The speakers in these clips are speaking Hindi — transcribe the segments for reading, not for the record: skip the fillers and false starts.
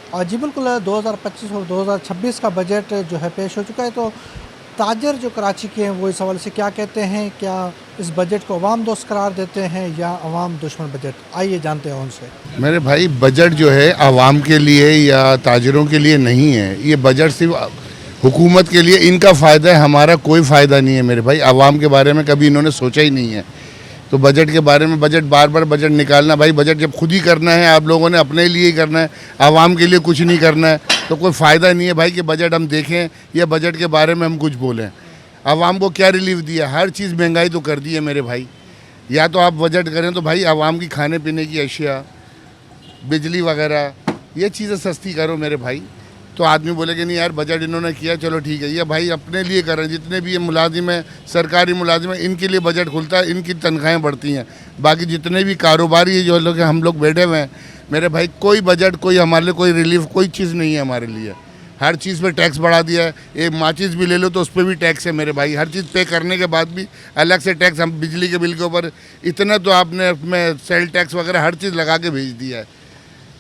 जी बिल्कुल 2025 और 2026 का बजट जो है पेश हो चुका है। तो ताजर जो कराची के हैं वो इस हवाले से क्या कहते हैं? क्या इस बजट को अवाम दोस्त करार देते हैं या अवाम दुश्मन बजट? आइए जानते हैं उनसे। मेरे भाई, बजट जो है आवाम के लिए या ताजरों के लिए नहीं है। ये बजट सिर्फ हुकूमत के लिए, इनका फ़ायदा है, हमारा कोई फ़ायदा नहीं है मेरे भाई। आवाम के बारे में कभी इन्होंने सोचा ही नहीं है। तो बजट के बारे में बार बार बजट निकालना, भाई बजट जब खुद ही करना है आप लोगों ने, अपने लिए ही करना है, आवाम के लिए कुछ नहीं करना है, तो कोई फ़ायदा नहीं है भाई कि बजट हम देखें या बजट के बारे में हम कुछ बोलें। आवाम को क्या रिलीफ दिया? हर चीज़ महंगाई तो कर दी है मेरे भाई। या तो आप बजट करें तो भाई आवाम की खाने पीने की अशिया, बिजली वगैरह, ये चीज़ें सस्ती करो मेरे भाई। तो आदमी बोले कि नहीं यार बजट इन्होंने किया, चलो ठीक है। ये भाई अपने लिए कर रहे हैं। जितने भी ये मुलाजिम हैं, सरकारी मुलाजिम हैं, इनके लिए बजट खुलता है, इनकी तनख्वाहें बढ़ती हैं। बाकी जितने भी कारोबारी जो लोग हम लोग बैठे हुए हैं मेरे भाई, कोई बजट, कोई हमारे लिए कोई रिलीफ, कोई चीज़ नहीं है हमारे लिए। हर चीज़ पे टैक्स बढ़ा दिया है। एक माचिस भी ले लो तो उस पर भी टैक्स है मेरे भाई। हर चीज़ पे करने के बाद भी अलग से टैक्स। हम बिजली के बिल के ऊपर इतना तो आपने उसमें सेल टैक्स वगैरह हर चीज़ लगा के भेज दिया है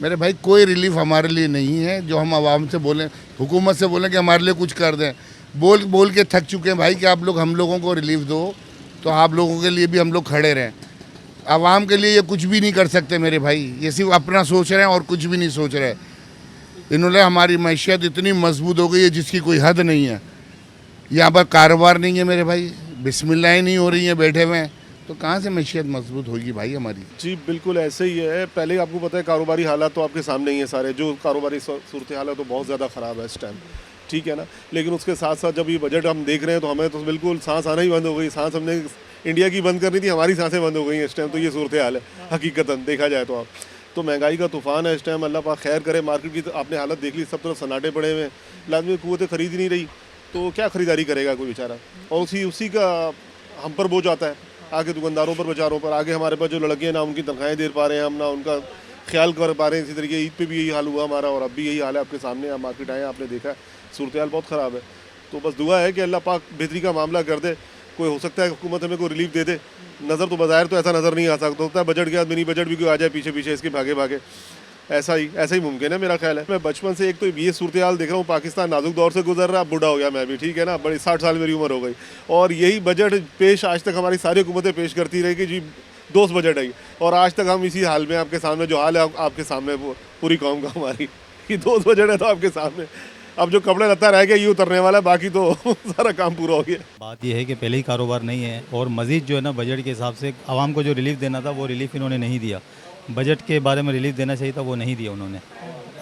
मेरे भाई। कोई रिलीफ हमारे लिए नहीं है। जो हम आवाम से बोलें, हुकूमत से बोलें कि हमारे लिए कुछ कर दें, बोल बोल के थक चुके हैं भाई कि आप लोग हम लोगों को रिलीफ दो, तो आप लोगों के लिए भी हम लोग खड़े रहें। आवाम के लिए ये कुछ भी नहीं कर सकते मेरे भाई। ये सिर्फ अपना सोच रहे हैं और कुछ भी नहीं सोच रहे। इन्होंने हमारी मैशियत इतनी मजबूत हो गई है जिसकी कोई हद नहीं है। यहाँ पर कारोबार नहीं है मेरे भाई, बिस्मिल्लाह नहीं हो रही है बैठे हुए हैं, तो कहाँ से मैशियत मजबूत होगी भाई हमारी? जी बिल्कुल ऐसे ही है। पहले आपको पता है कारोबारी हालात तो आपके सामने ही है सारे। जो कारोबारी सूरत हाल है तो बहुत ज़्यादा ख़राब है इस टाइम, ठीक है ना। लेकिन उसके साथ साथ जब ये बजट हम देख रहे हैं तो हमें तो बिल्कुल सांस आना ही बंद हो गई। सांस हमने इंडिया की बंद करनी थी, हमारी सांसें बंद हो गई हैं इस टाइम। तो ये सूरत हाल है हकीकतन देखा जाए तो। आप तो महंगाई का तूफ़ान है इस टाइम। अल्लाह पाक खैर करे। मार्केट की तो आपने हालत देख ली, सब तरफ सन्नाटे पड़े हुए हैं। लाजमी कुव्वतें खरीद ही नहीं रही, तो क्या ख़रीदारी करेगा कोई बेचारा। और उसी का हम पर बोझ आता है, आगे दुकानदारों पर, बेचारों पर। आगे हमारे पास जो लड़के ना उनकी तनख्वाहें दे पा रहे हैं हम, ना उनका ख्याल कर पा रहे हैं। इसी तरीके ईद पे भी यही हाल हुआ हमारा, और अब भी यही हाल है। आपके सामने आप मार्केट आए, आपने देखा है सूरत हाल बहुत ख़राब है। तो बस दुआ है कि अल्लाह पाक बेहतरी का मामला कर दे। कोई हो सकता है हुकूमत हमें कोई रिलीफ दे दे। नज़र तो बज़ाहिर तो ऐसा नज़र नहीं आ सकता, होता है बजट के बाद मिनी बजट भी कोई आ जाए पीछे पीछे इसके भागे भागे। ऐसा ही मुमकिन है मेरा ख्याल है। मैं बचपन से एक तो ये सूरत हाल देख रहा हूँ, पाकिस्तान नाजुक दौर से गुजर रहा है। अब बूढ़ा हो गया मैं भी, ठीक है ना, बड़ी 60 साल मेरी उम्र हो गई। और यही बजट पेश आज तक हमारी सारी हुकूमतें पेश करती रही कि जी दोस्त बजट है। और आज तक हम इसी हाल में, आपके सामने जो हाल है आपके सामने पूरी कौम का हमारी, कि दोस्त बजट है तो आपके सामने। अब जो कपड़े लत्ता रह गया ये उतरने वाला है, बाकी तो सारा काम पूरा हो गया। बात यह है कि पहले ही कारोबार नहीं है, और मज़ीद जो है ना बजट के हिसाब से आवाम को जो रिलीफ देना था वो रिलीफ इन्होंने नहीं दिया। बजट के बारे में रिलीफ देना चाहिए था, वो नहीं दिया उन्होंने।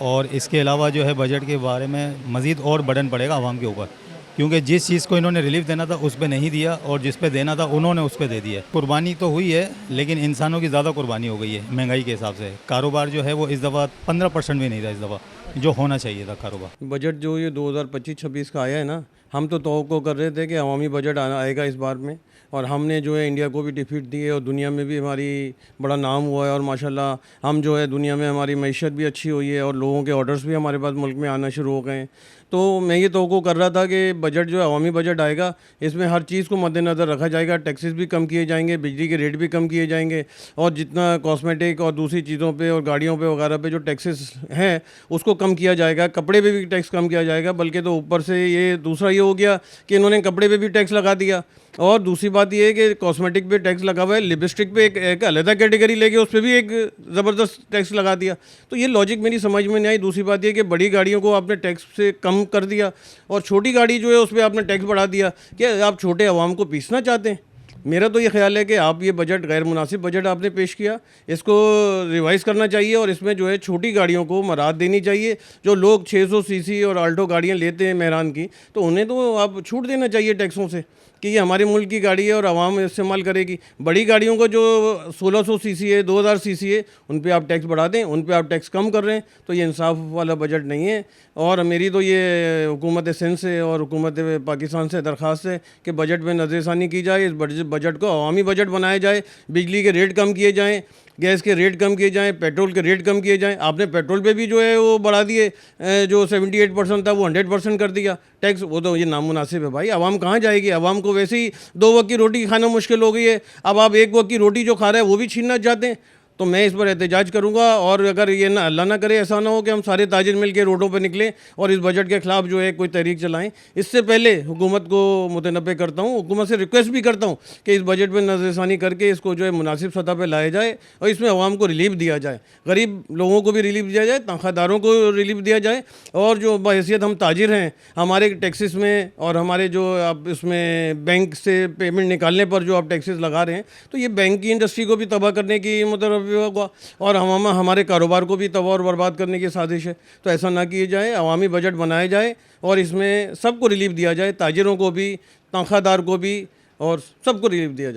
और इसके अलावा जो है बजट के बारे में मज़ीद और बर्डन पड़ेगा आवाम के ऊपर, क्योंकि जिस चीज़ को इन्होंने रिलीफ देना था उस पर नहीं दिया, और जिस पे देना था उन्होंने उस पर दे दिया। कुर्बानी तो हुई है, लेकिन इंसानों की ज़्यादा कुर्बानी हो गई है महंगाई के हिसाब से। कारोबार जो है वो इस दफ़ा 15% भी नहीं था इस दफ़ा, जो होना चाहिए था कारोबार। बजट जो ये 2025-26 का आया है ना, हम तो तवक्को कर रहे थे कि अवामी बजट आएगा इस बार में। और हमने जो है इंडिया को भी डिफीट दी है, और दुनिया में भी हमारी बड़ा नाम हुआ है। और माशाल्लाह हम जो है दुनिया में हमारी मैशत भी अच्छी हुई है, और लोगों के ऑर्डर्स भी हमारे पास मुल्क में आना शुरू हो गए हैं। तो मैं ये तवक्को कर रहा था कि बजट जो है अवामी बजट आएगा, इसमें हर चीज़ को मद्देनज़र रखा जाएगा। टैक्सेस भी कम किए जाएंगे, बिजली के रेट भी कम किए जाएंगे, और जितना कॉस्मेटिक और दूसरी चीज़ों पे और गाड़ियों पे वगैरह पे जो टैक्सेस हैं उसको कम किया जाएगा। कपड़े पे भी टैक्स कम किया जाएगा। बल्कि तो ऊपर से ये दूसरा ये हो गया कि इन्होंने कपड़े पे भी टैक्स लगा दिया। और दूसरी बात ये है कि कॉस्मेटिक पे टैक्स लगा हुआ है, लिपस्टिक पे एक अलग कैटेगरी लेके उस पर भी एक ज़बरदस्त टैक्स लगा दिया। तो ये लॉजिक मेरी समझ में नहीं आई। दूसरी बात ये कि बड़ी गाड़ियों को आपने टैक्स से कम कर दिया, और छोटी गाड़ी जो है उस पर आपने टैक्स बढ़ा दिया। क्या आप छोटे अवाम को पीसना चाहते हैं? मेरा तो ये ख्याल है कि आप ये बजट गैर मुनासिब बजट आपने पेश किया, इसको रिवाइज़ करना चाहिए। और इसमें जो है छोटी गाड़ियों को मराहत देनी चाहिए। जो लोग 600 सीसी और आल्टो गाड़ियाँ लेते हैं मेहरान की, तो उन्हें तो आप छूट देना चाहिए टैक्सों से, कि ये हमारे मुल्क की गाड़ी है और आवाम इस्तेमाल करेगी। बड़ी गाड़ियों को जो 1600 सीसी है, 2000 सीसी है, उन पे आप टैक्स बढ़ा दें, उन पे आप टैक्स कम कर रहे हैं। तो ये इंसाफ वाला बजट नहीं है। और मेरी तो ये हुकूमत सिंध से और हुकूमत पाकिस्तान से दरख्वास्त है कि बजट में नज़रसानी की जाए, इस बजट को अवामी बजट बनाया जाए। बिजली के रेट कम किए जाएँ, गैस के रेट कम किए जाएँ, पेट्रोल के रेट कम किए जाएँ। आपने पेट्रोल पे भी जो है वो बढ़ा दिए, जो 78% था वो 100% कर दिया टैक्स। वो तो ये नामुनासिब है भाई। आवाम कहाँ जाएगी? आवाम को वैसे ही 2 वक्त की रोटी खाना मुश्किल हो गई है, अब आप 1 वक्त की रोटी जो खा रहे हैं वो भी छीनना चाहते हैं। तो मैं इस पर एहतजाज करूँगा। और अगर ये ना अल्लाह ना करे ऐसा ना हो कि हम सारे ताजिर मिल के रोडों पर निकलें और इस बजट के ख़िलाफ़ जो है कोई तहरीक चलाएं। इससे पहले हुकूमत को मुतनब्बे करता हूँ, हुकूमत से रिक्वेस्ट भी करता हूँ कि इस बजट में नज़रसानी करके इसको जो है मुनासिब सतह पर लाया जाए और इसमें अवाम को रिलीफ दिया जाए, गरीब लोगों को भी रिलीफ दिया जाए, तनख्वाहदारों को रिलीफ दिया जाए। और जो बहैसियत हम ताजिर हैं, हमारे टैक्सेस में और हमारे जो आप इसमें बैंक से पेमेंट निकालने पर जो आप टैक्सेस लगा रहे हैं, तो ये बैंक की इंडस्ट्री को भी तबाह करने की मतलब होगा और हमारे कारोबार को भी तबाह और बर्बाद करने की साजिश है। तो ऐसा ना किया जाए, अवामी बजट बनाया जाए और इसमें सबको रिलीफ दिया जाए, ताजिरों को भी, तनख्वाहदार को भी, और सबको रिलीफ दिया जाए।